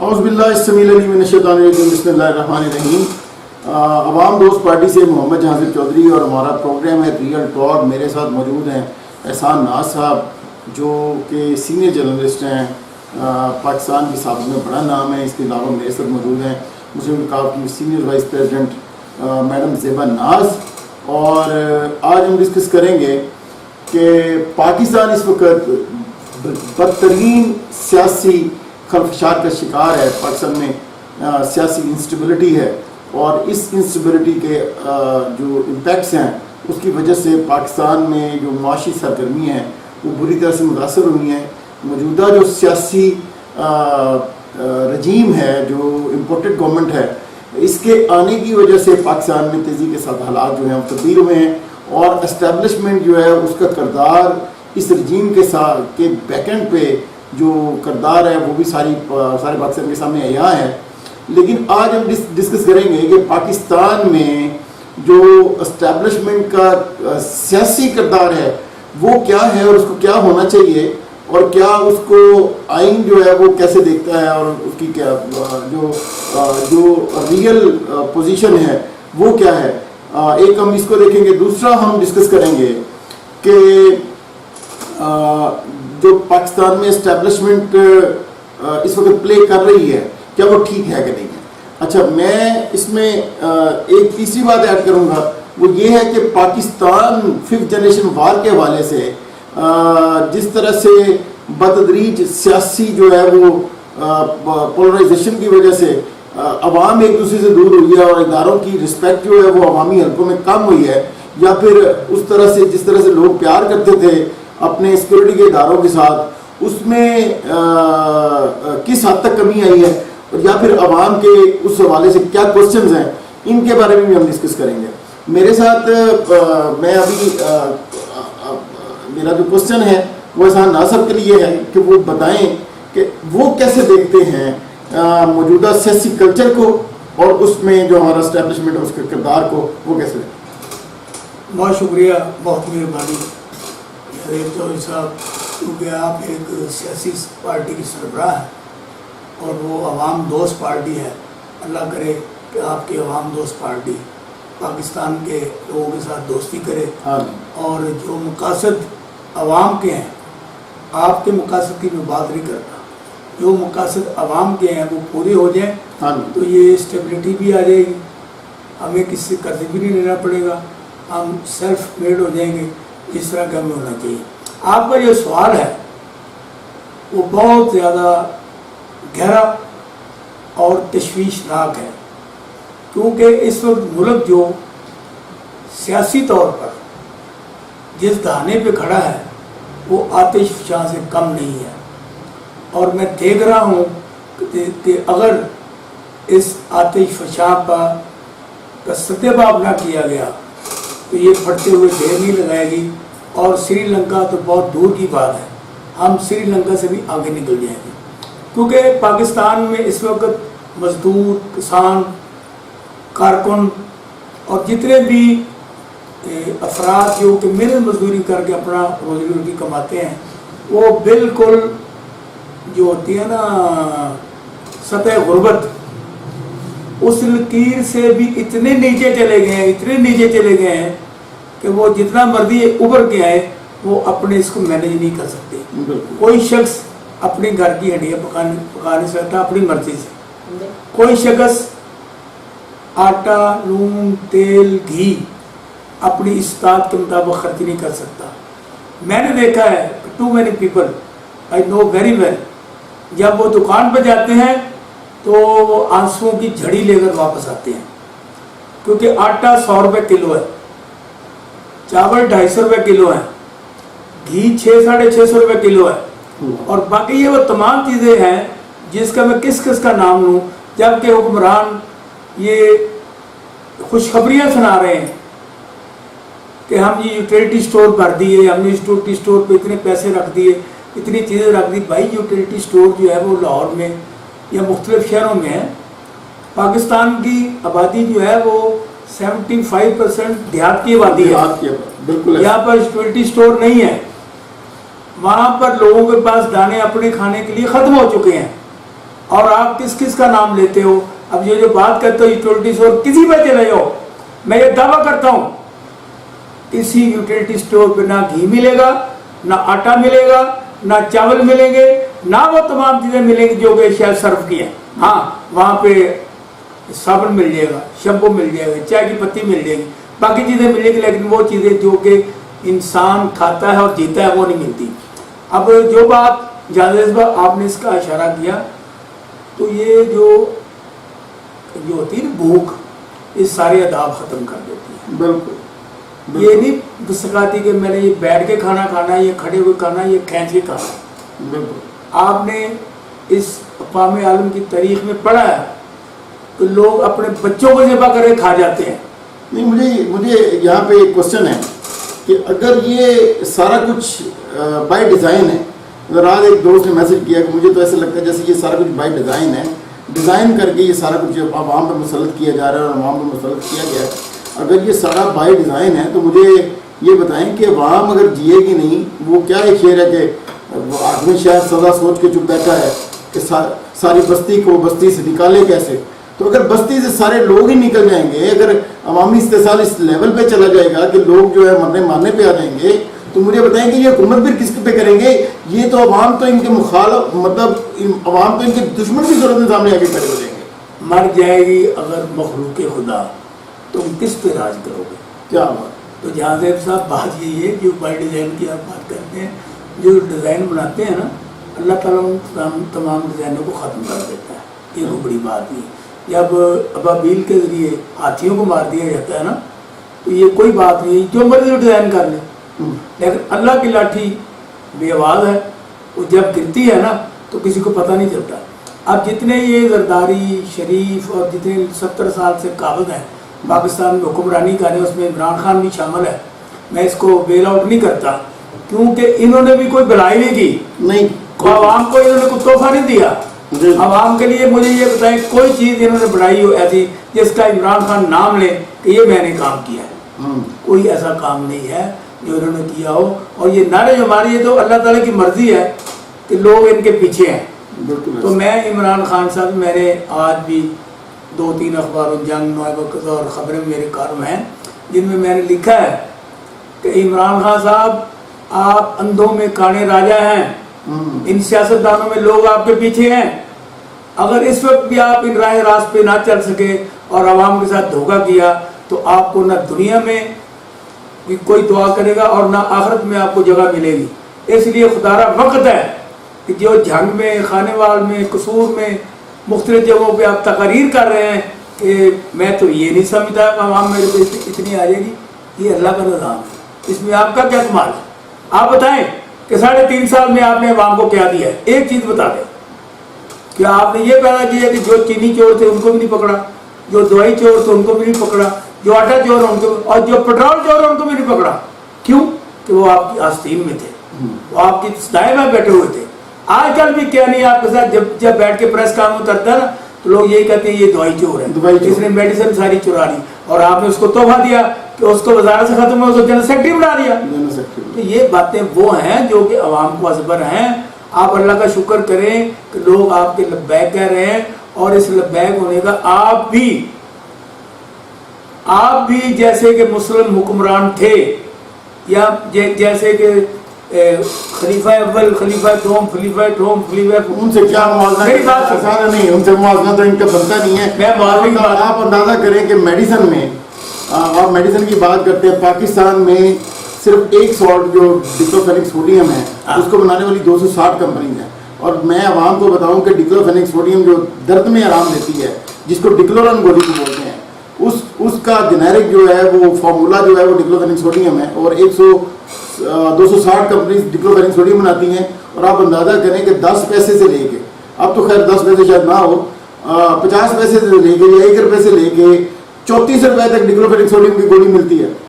اعوذ باللہ السمیع العلیم من الشیطان الرجیم بسم اللہ الرحمن الرحیم. عوام دوست پارٹی سے محمد جہانگیر چودھری اور ہمارا پروگرام ہے ریئل ٹاک. میرے ساتھ موجود ہیں احسان ناز صاحب جو کہ سینئر جرنلسٹ ہیں, پاکستان کی سابق میں بڑا نام ہے. اس کے علاوہ میرے ساتھ موجود ہیں مسلم کاف کی سینئر وائس پریزیڈنٹ میڈم زیبا ناز. اور آج ہم ڈسکس کریں گے کہ پاکستان اس وقت بدترین سیاسی خلفشار کا شکار ہے. پاکستان میں سیاسی انسٹیبلٹی ہے اور اس انسٹیبلٹی کے جو امپیکٹس ہیں اس کی وجہ سے پاکستان میں جو معاشی سرگرمی ہیں وہ بری طرح سے متاثر ہوئی ہیں. موجودہ جو سیاسی رجیم ہے, جو امپورٹڈ گورنمنٹ ہے, اس کے آنے کی وجہ سے پاکستان میں تیزی کے ساتھ حالات جو ہیں تبدیل ہوئے ہیں اور اسٹیبلشمنٹ جو ہے اس کا کردار اس رجیم کے ساتھ کے بیک اینڈ پہ جو کردار ہے وہ بھی سارے پاکستان کے سامنے عیاں ہے. لیکن آج ہم ڈسکس کریں گے کہ پاکستان میں جو اسٹیبلشمنٹ کا سیاسی کردار ہے وہ کیا ہے اور اس کو کیا ہونا چاہیے اور کیا اس کو آئین جو ہے وہ کیسے دیکھتا ہے اور اس کی کیا جو ریئل پوزیشن ہے وہ کیا ہے. ایک ہم اس کو دیکھیں گے. دوسرا ہم ڈسکس کریں گے کہ جو پاکستان میں اسٹیبلشمنٹ اس وقت پلے کر رہی ہے کیا وہ ٹھیک ہے کہ نہیں ہے. اچھا, میں اس میں ایک تیسری بات ایڈ کروں گا, وہ یہ ہے کہ پاکستان 5th جنریشن وار کے حوالے سے جس طرح سے بتدریج سیاسی جو ہے وہ پولرائزیشن کی وجہ سے عوام ایک دوسرے سے دور ہوئی ہے اور اداروں کی رسپیکٹ جو ہے وہ عوامی حلقوں میں کم ہوئی ہے, یا پھر اس طرح سے جس طرح سے لوگ پیار کرتے تھے اپنے سیکورٹی کے اداروں کے ساتھ اس میں کس حد تک کمی آئی ہے, اور یا پھر عوام کے اس حوالے سے کیا کوسچنز ہیں, ان کے بارے میں بھی ہم ڈسکس کریں گے. میرے ساتھ میں ابھی میرا جو کوسچن ہے وہ احسان ناز صاحب کے لیے ہے کہ وہ بتائیں کہ وہ کیسے دیکھتے ہیں موجودہ سیاسی کلچر کو اور اس میں جو ہمارا اسٹیبلشمنٹ ہے اس کے کردار کو وہ کیسے دیکھتے ہیں. بہت شکریہ, بہت مہربانی چودھری صاحب, کیونکہ آپ ایک سیاسی پارٹی کی سربراہ ہیں اور وہ عوام دوست پارٹی ہے. اللہ کرے کہ آپ کی عوام دوست پارٹی پاکستان کے لوگوں کے ساتھ دوستی کرے اور جو مقاصد عوام کے ہیں, آپ کے مقاصد کی میں بات نہیں کرتا, جو مقاصد عوام کے ہیں وہ پورے ہو جائیں تو یہ اسٹیبلٹی بھی آ جائے گی, ہمیں کسی سے قرض بھی نہیں لینا پڑے گا, ہم سیلف میڈ ہو جائیں گے. اس طرح کا ہمیں ہونا چاہیے. آپ کا جو سوال ہے وہ بہت زیادہ گہرا اور تشویشناک ہے, کیونکہ اس وقت ملک جو سیاسی طور پر جس دہانے پہ کھڑا ہے وہ آتش فشاں سے کم نہیں ہے. اور میں دیکھ رہا ہوں کہ اگر اس آتش فشاں کا سدباب نہ کیا گیا تو یہ پھٹتے ہوئے دیر نہیں لگائے گی, اور سری لنکا تو بہت دور کی بات ہے, ہم سری لنکا سے بھی آگے نکل جائیں گے. کیونکہ پاکستان میں اس وقت مزدور, کسان, کارکن اور جتنے بھی افراد جو کہ محنت مزدوری کر کے اپنا روزی روٹی کماتے ہیں وہ بالکل جو ہوتی ہے نا سطح غربت, اس لکیر سے بھی اتنے نیچے چلے گئے ہیں کہ وہ جتنا مرضی ابھر کے آئے وہ اپنے اس کو مینیج نہیں کر سکتے. کوئی شخص اپنے گھر کی ہڈیاں پکا نہیں سکتا اپنی مرضی سے. کوئی شخص آٹا, نون, تیل, گھی اپنی استطاعت کے مطابق خرچ نہیں کر سکتا. میں نے دیکھا ہے too many people, I know very well, جب وہ دکان پہ جاتے ہیں تو وہ آنسوؤں کی جھڑی لے کر واپس آتے ہیں, کیونکہ آٹا 100 روپے کلو ہے, چاول 250 روپے کلو ہے, گھی 600-650 روپے کلو ہے, اور باقی یہ وہ تمام چیزیں ہیں جس کا میں کس کا نام لوں, جبکہ حکمران یہ خوشخبریاں سنا رہے ہیں کہ ہم یہ یوٹیلیٹی سٹور بھر دیے, ہم نے یوٹیلیٹی سٹور پہ اتنے پیسے رکھ دیے, اتنی چیزیں رکھ دی. بھائی یوٹیلیٹی سٹور جو ہے وہ لاہور میں یا مختلف شہروں میں ہے. پاکستان کی آبادی جو ہے وہ 75% دیہات کی آبادی ہے, یہاں پر یوٹیلیٹی سٹور نہیں ہے. وہاں پر لوگوں کے پاس دانے اپنے کھانے کے لیے ختم ہو چکے ہیں. اور آپ کس کس کا نام لیتے ہو. اب یہ جو بات کرتے ہو یوٹیلٹی اسٹور کسی پہ چلے جاؤ, میں یہ دعویٰ کرتا ہوں کسی یوٹیلٹی اسٹور پہ نہ گھی ملے گا, نہ آٹا ملے گا, نہ چاول ملیں گے, نہ وہ تمام چیزیں ملیں گی جو کہ شاید صرف کی ہیں. ہاں وہاں پہ صابن مل جائے گا, شیمپو مل جائے گا, چائے کی پتی مل جائے گی, باقی چیزیں ملیں گی, لیکن وہ چیزیں جو کہ انسان کھاتا ہے اور جیتا ہے وہ نہیں ملتی. اب جو بات جاوید صاحب آپ نے اس کا اشارہ کیا, تو یہ جو ہوتی ہے نا بھوک, یہ سارے آداب ختم کر دیتی ہے. بالکل. یہ نہیں سکھاتی کہ میں نے یہ بیٹھ کے کھانا کھانا ہے, یہ کھڑے ہوئے کھانا ہے, یہ کھینچ کے کھانا ہے. بالکل. آپ نے اس اقوام عالم کی تاریخ میں پڑھا ہے کہ لوگ اپنے بچوں کو ذبح کر کے کھا جاتے ہیں. نہیں, مجھے یہاں پہ ایک کوشچن ہے کہ اگر یہ سارا کچھ بائی ڈیزائن ہے, رات ایک دوست نے میسج کیا کہ مجھے تو ایسا لگتا ہے جیسے یہ سارا کچھ بائی ڈیزائن ہے, ڈیزائن کر کے یہ سارا کچھ عوام پہ مسلط کیا جا رہا ہے اور عوام پہ مسلط کیا گیا ہے. اگر یہ سارا بائی ڈیزائن ہے تو مجھے یہ بتائیں کہ عوام اگر جیے گی نہیں, وہ کیا ایک شعر ہے کہ آدمی شاید سزا سوچ کے چپ بیٹھا ہے کہ ساری بستی کو بستی سے نکالے کیسے. تو اگر بستی سے سارے لوگ ہی نکل جائیں گے, اگر عوامی استحصال اس لیول پہ چلا جائے گا کہ لوگ جو ہے مرنے مارنے پہ آ جائیں گے, تو مجھے بتائیں کہ یہ حکومت پھر کس پہ کریں گے. یہ تو عوام تو ان کے مخالف, مطلب عوام تو ان کے دشمن کی صورت میں سامنے آگے کھڑے ہو جائیں گے. مر جائے گی اگر مخلوق خدا, تم کس پہ راج کرو گے؟ کیا بات. تو جہاں صاحب بات یہ ہے جو بائی ڈیزائن کی آپ بات کرتے ہیں, جو ڈیزائن بناتے ہیں نا, اللہ تعالیٰ ان تمام ڈیزائنوں کو ختم کر دیتا ہے. یہ کوئی بڑی بات نہیں. جب ابابیل کے ذریعے ہاتھیوں کو مار دیا جاتا ہے نا, تو یہ کوئی بات نہیں, جو مرضی ڈیزائن کر لیں. لیکن اللہ کی لاٹھی بے آواز ہے, وہ جب گرتی ہے نا تو کسی کو پتہ نہیں چلتا. اب جتنے یہ زرداری شریف اور جتنے 70 سال سے قابض ہیں پاکستان میں حکمرانی کرنے, اس میں عمران خان بھی شامل ہے, میں اس کو بیل آؤٹ نہیں کرتا کیونکہ انہوں نے بھی کوئی بھلائی نہیں کی. نہیں, عوام کو انہوں نے کوئی تحفہ نہیں دیا. عوام کے لیے مجھے یہ بتائیں کوئی چیز انہوں نے بڑھائی ہو ایسی جس کا عمران خان نام لے کہ یہ میں نے کام کیا ہے. کوئی ایسا کام نہیں ہے جو انہوں نے کیا ہو. اور یہ نعرے جو ہماری ہے تو اللہ تعالیٰ کی مرضی ہے کہ لوگ ان کے پیچھے ہیں. تو میں عمران خان صاحب, میں نے آج بھی 2-3 اخباروں جنگ, نوائے وقت اور خبریں میرے کارم ہیں جن میں میں نے لکھا ہے کہ عمران خان صاحب آپ اندھوں میں کانے راجا ہیں, ان سیاستدانوں میں لوگ آپ کے پیچھے ہیں. اگر اس وقت بھی آپ ان راہ راست پہ نہ چل سکے اور عوام کے ساتھ دھوکہ کیا تو آپ کو نہ دنیا میں کوئی دعا کرے گا اور نہ آخرت میں آپ کو جگہ ملے گی. اس لیے خدا را وقت ہے کہ جو جھنگ میں, خانے وال میں, قصور میں, مختلف جگہوں پہ آپ تقاریر کر رہے ہیں کہ میں تو یہ نہیں سمجھتا کہ عوام میرے پہ اتنی آ جائے گی, یہ اللہ کا نظام ہے. اس میں آپ کا کیا کمال ہے؟ آپ بتائیں کہ 3.5 سال میں آپ نے عوام کو کیا دیا ہے؟ ایک چیز بتا دیں. کیا آپ نے یہ پیدا کیا کہ جو چینی چور تھے ان کو بھی نہیں پکڑا, جو دوائی چور تھے ان کو بھی نہیں پکڑا, جو آٹا چور ان کو, اور جو پیٹرول چور ان کو بھی نہیں پکڑا. کیوں؟ کہ وہ آپ کی آستین میں تھے, وہ آپ کی سائے میں بیٹھے ہوئے تھے. آج کل بھی کیا نہیں آپ کے ساتھ جب بیٹھ کے پریس کام کرتا ہے نا تو لوگ یہی کہتے ہیں یہ دوائی چور ہے, جس نے میڈیسن ساری چرا لی, اور آپ نے اس کو تحفہ دیا کہ اس کو وزارت سے ختم ہو, اس کو جنرل سیکرٹری بنا دیا. تو یہ باتیں وہ ہیں جو کہ عوام کو ازبر ہیں. آپ اللہ کا شکر کریں کہ لوگ آپ کے لبیک کہہ رہے ہیں, اور اس لبیک ہونے کا آپ بھی جیسے کہ مسلم حکمران تھے, یا جیسے کہ خلیفہ اول, خلیفہ دوم, خلیفہ ٹھوم, خلیفہ, ان سے کیا موازنہ نہیں, ان سے موازنہ تو ان کا بنتا نہیں ہے. آپ اندازہ کریں کہ میڈیسن میں, آپ میڈیسن کی بات کرتے ہیں, پاکستان میں صرف ایک سالٹ جو ڈکلوفینک سوڈیم ہے اس کو بنانے والی 260 کمپنیز ہیں. اور میں عوام کو بتاؤں کہ ڈکلوفینک سوڈیم جو درد میں آرام دیتی ہے, جس کو ڈکلورن گولی کو بولتے ہیں, اس کا جنیرک جو ہے وہ فارمولا جو ہے وہ ڈکلوفینک سوڈیم ہے, اور 260 کمپنیز ڈکلوفینک سوڈیم بناتی ہیں. اور آپ اندازہ کریں کہ 10 پیسے سے لے کے, اب تو خیر 10 پیسے شاید نہ ہو, 50 پیسے سے لے کے یا 1 روپے سے لے کے 34 روپے تک ڈکلوفینک سوڈیم کی گولی ملتی ہے.